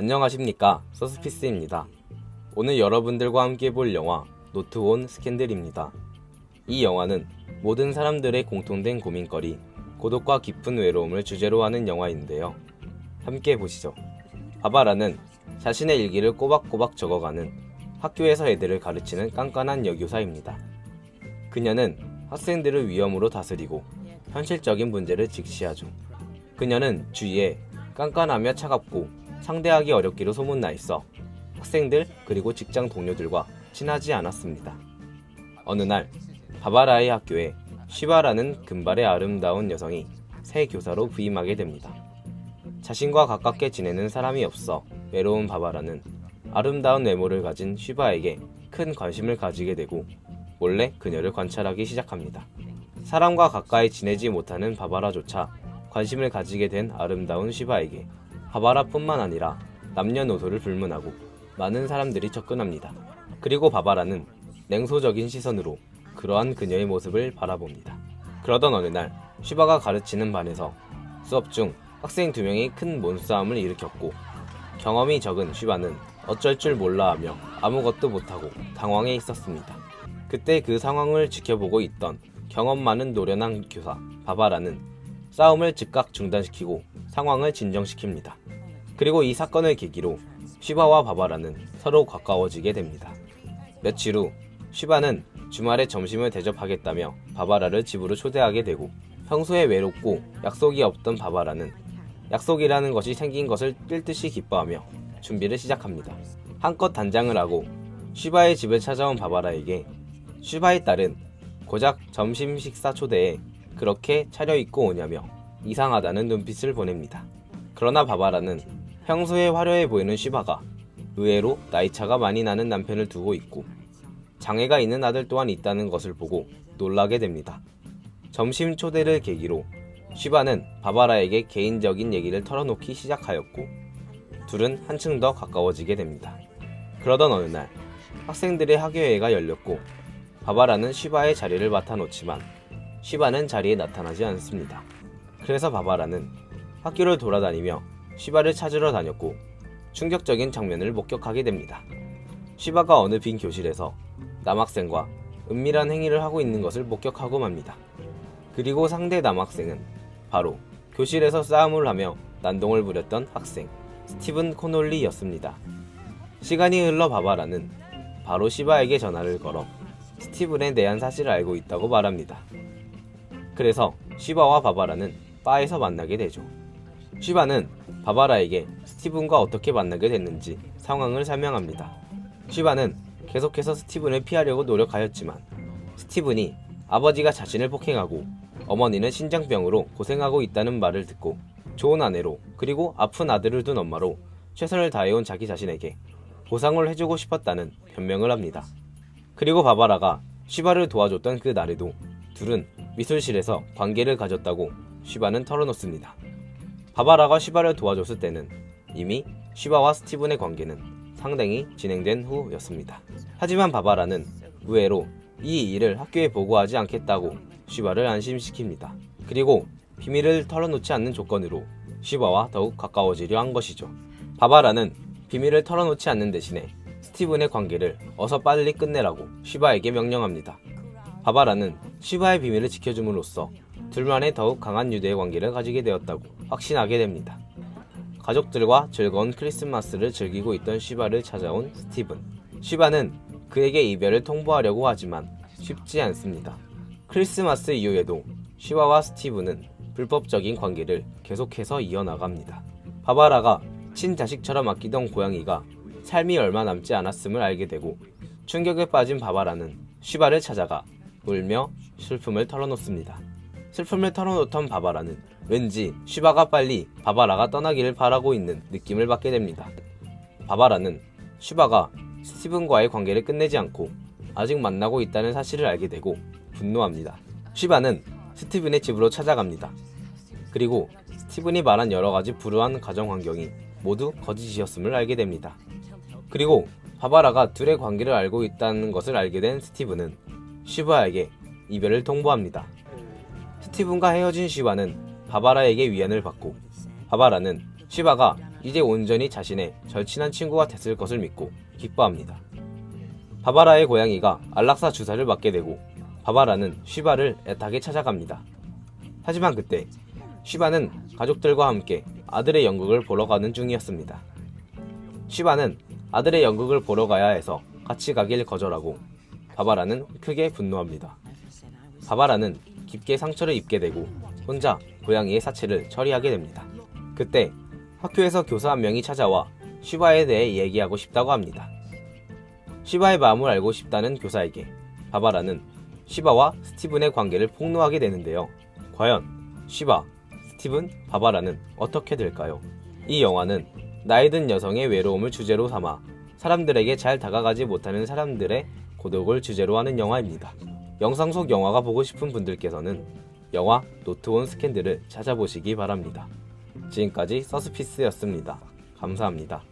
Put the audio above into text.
안녕하십니까, 서스피스입니다. 오늘 여러분들과 함께 볼 영화 노트 온 스캔들입니다. 이 영화는 모든 사람들의 공통된 고민거리, 고독과 깊은 외로움을 주제로 하는 영화인데요. 함께 보시죠. 바바라는 자신의 일기를 꼬박꼬박 적어가는 학교에서 애들을 가르치는 깐깐한 여교사입니다. 그녀는 학생들을 위험으로 다스리고 현실적인 문제를 직시하죠. 그녀는 주위에 깐깐하며 차갑고 상대하기 어렵기로 소문나 있어 학생들 그리고 직장 동료들과 친하지 않았습니다. 어느 날 바바라의 학교에 쉬바라는 금발의 아름다운 여성이 새 교사로 부임하게 됩니다. 자신과 가깝게 지내는 사람이 없어 외로운 바바라는 아름다운 외모를 가진 쉬바에게 큰 관심을 가지게 되고 몰래 그녀를 관찰하기 시작합니다. 사람과 가까이 지내지 못하는 바바라조차 관심을 가지게 된 아름다운 쉬바에게 바바라뿐만 아니라 남녀노소를 불문하고 많은 사람들이 접근합니다. 그리고 바바라는 냉소적인 시선으로 그러한 그녀의 모습을 바라봅니다. 그러던 어느 날 쉬바가 가르치는 반에서 수업 중 학생 2명이 큰 몸싸움을 일으켰고 경험이 적은 쉬바는 어쩔 줄 몰라 하며 아무것도 못하고 당황해 있었습니다. 그때 그 상황을 지켜보고 있던 경험 많은 노련한 교사 바바라는 싸움을 즉각 중단시키고 상황을 진정시킵니다. 그리고 이 사건을 계기로 쉬바와 바바라는 서로 가까워지게 됩니다. 며칠 후 쉬바는 주말에 점심을 대접하겠다며 바바라를 집으로 초대하게 되고 평소에 외롭고 약속이 없던 바바라는 약속이라는 것이 생긴 것을 뛸 듯이 기뻐하며 준비를 시작합니다. 한껏 단장을 하고 쉬바의 집을 찾아온 바바라에게 쉬바의 딸은 고작 점심 식사 초대에 그렇게 차려입고 오냐며 이상하다는 눈빛을 보냅니다. 그러나 바바라는 평소에 화려해 보이는 쉬바가 의외로 나이차가 많이 나는 남편을 두고 있고 장애가 있는 아들 또한 있다는 것을 보고 놀라게 됩니다. 점심 초대를 계기로 쉬바는 바바라에게 개인적인 얘기를 털어놓기 시작하였고 둘은 한층 더 가까워지게 됩니다. 그러던 어느 날 학생들의 학예회가 열렸고 바바라는 쉬바의 자리를 맡아놓지만 쉬바는 자리에 나타나지 않습니다. 그래서 바바라는 학교를 돌아다니며 쉬바를 찾으러 다녔고 충격적인 장면을 목격하게 됩니다. 쉬바가 어느 빈 교실에서 남학생과 은밀한 행위를 하고 있는 것을 목격하고 맙니다. 그리고 상대 남학생은 바로 교실에서 싸움을 하며 난동을 부렸던 학생 스티븐 코놀리였습니다. 시간이 흘러 바바라는 바로 쉬바에게 전화를 걸어 스티븐에 대한 사실을 알고 있다고 말합니다. 그래서 쉬바와 바바라는 바에서 만나게 되죠. 쉬바는 바바라에게 스티븐과 어떻게 만나게 됐는지 상황을 설명합니다. 쉬바는 계속해서 스티븐을 피하려고 노력하였지만 스티븐이 아버지가 자신을 폭행하고 어머니는 신장병으로 고생하고 있다는 말을 듣고 좋은 아내로 그리고 아픈 아들을 둔 엄마로 최선을 다해온 자기 자신에게 보상을 해주고 싶었다는 변명을 합니다. 그리고 바바라가 쉬바를 도와줬던 그 날에도 둘은 미술실에서 관계를 가졌다고 쉬바는 털어놓습니다. 바바라가 쉬바를 도와줬을 때는 이미 쉬바와 스티븐의 관계는 상당히 진행된 후였습니다. 하지만 바바라는 의외로 이 일을 학교에 보고하지 않겠다고 쉬바를 안심시킵니다. 그리고 비밀을 털어놓지 않는 조건으로 쉬바와 더욱 가까워지려 한 것이죠. 바바라는 비밀을 털어놓지 않는 대신에 스티븐의 관계를 어서 빨리 끝내라고 쉬바에게 명령합니다. 바바라는 쉬바의 비밀을 지켜줌으로써 둘만의 더욱 강한 유대의 관계를 가지게 되었다고 확신하게 됩니다. 가족들과 즐거운 크리스마스를 즐기고 있던 쉬바를 찾아온 스티븐. 쉬바는 그에게 이별을 통보하려고 하지만 쉽지 않습니다. 크리스마스 이후에도 쉬바와 스티븐은 불법적인 관계를 계속해서 이어나갑니다. 바바라가 친자식처럼 아끼던 고양이가 삶이 얼마 남지 않았음을 알게 되고 충격에 빠진 바바라는 쉬바를 찾아가 울며 슬픔을 털어놓습니다. 슬픔을 털어놓던 바바라는 왠지 쉬바가 빨리 바바라가 떠나기를 바라고 있는 느낌을 받게 됩니다. 바바라는 쉬바가 스티븐과의 관계를 끝내지 않고 아직 만나고 있다는 사실을 알게 되고 분노합니다. 쉬바는 스티븐의 집으로 찾아갑니다. 그리고 스티븐이 말한 여러가지 불우한 가정 환경이 모두 거짓이었음을 알게 됩니다. 그리고 바바라가 둘의 관계를 알고 있다는 것을 알게 된 스티븐은 쉬바에게 이별을 통보합니다. 스티븐과 헤어진 쉬바는 바바라에게 위안을 받고 바바라는 쉬바가 이제 온전히 자신의 절친한 친구가 됐을 것을 믿고 기뻐합니다. 바바라의 고양이가 안락사 주사를 맞게 되고 바바라는 쉬바를 애타게 찾아갑니다. 하지만 그때 쉬바는 가족들과 함께 아들의 연극을 보러 가는 중이었습니다. 쉬바는 아들의 연극을 보러 가야 해서 같이 가길 거절하고 바바라는 크게 분노합니다. 바바라는 깊게 상처를 입게 되고 혼자 고양이의 사체를 처리하게 됩니다. 그때 학교에서 교사 한 명이 찾아와 쉬바에 대해 얘기하고 싶다고 합니다. 쉬바의 마음을 알고 싶다는 교사에게 바바라는 쉬바와 스티븐의 관계를 폭로하게 되는데요. 과연 쉬바, 스티븐, 바바라는 어떻게 될까요? 이 영화는 나이 든 여성의 외로움을 주제로 삼아 사람들에게 잘 다가가지 못하는 사람들의 고독을 주제로 하는 영화입니다. 영상 속 영화가 보고 싶은 분들께서는 영화 노트 온 스캔들을 찾아보시기 바랍니다. 지금까지 서스피스였습니다. 감사합니다.